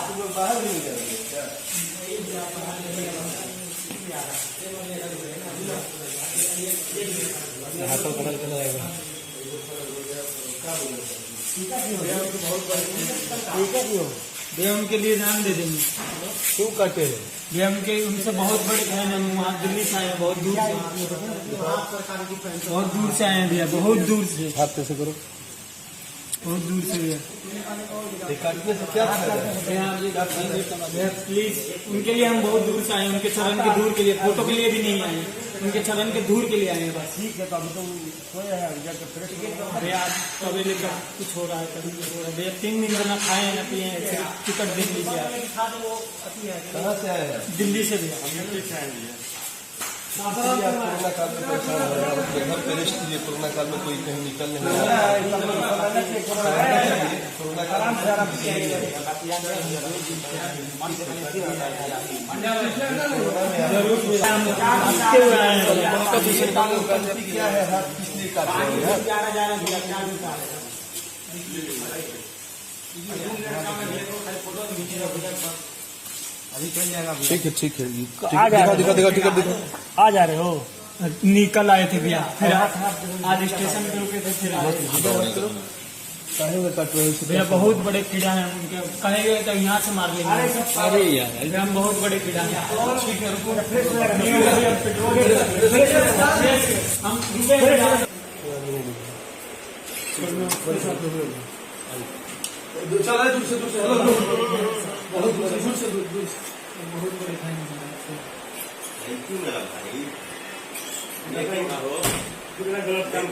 तुम लोग बाहर नहीं करेंगे क्या? हाथों बदल के रहेगा। भैया उनके लिए जान दे देंगे। क्यों करते हैं भैया उनके उनसे बहुत बड़े फैन है, वहाँ दिल्ली से आए हैं, बहुत दूर से आए हैं भैया, बहुत दूर से, हाथ कैसे करो बहुत दूर से भैया। काटने से क्या भैया प्लीज उनके लिए हम बहुत दूर से आए हैं, उनके चरण के धूल के लिए, फोटो के लिए भी नहीं आए, उनके चरण के धूल के लिए आए हैं बस। ठीक है, तो अभी तुम सोए हैं जाकर फ्रेश भैया तबेले का कुछ हो रहा है, कभी कुछ हो रहा है भैया। 3 दिन से ना खाए ना पिए, सिर्फ टिकट देख लीजिए आप। कहाँ से आए हैं? दिल्ली से भैया। कोरोना काल में परेशान हो रहा है, घर पे रेस्ट कीजिए। कोरोना काल में कोई कहीं निकल नहीं रहा है। कोरोना काल में क्या है, हाथ किसने काटे हैं? ठीक है ठीक है, दिखा टिकट दिखा। आ जा रहे हो? निकल आए थे भैया, फिर आज स्टेशन पे रुके थे, फिर भैया बहुत बड़े कीड़ा हैं उनके, कहेंगे तो यहाँ से मार लेंगे। अरे यार हम बहुत बड़े कीड़ा हैं। हम बहुत बड़े फैन हैं।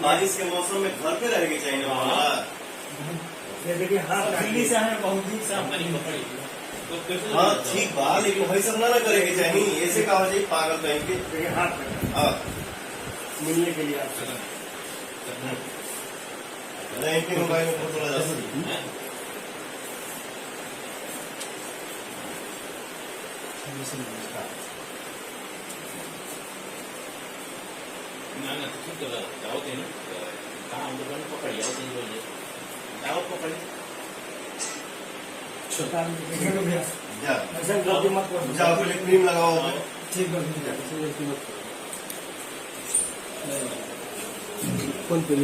बारिश के मौसम में घर पे रहेगी चाहिए बाहर। दिल्ली से आए, बहुत दूर से। हाँ ठीक बात, लेकिन भाई सब ना करेंगे चाहिए, ऐसे कहा जाए पागल बहन के मिलने के लिए नहीं इनके मोबाइल में फोटो लगा जाओ पहले क्रीम लगाओ। ठीक है कौन पे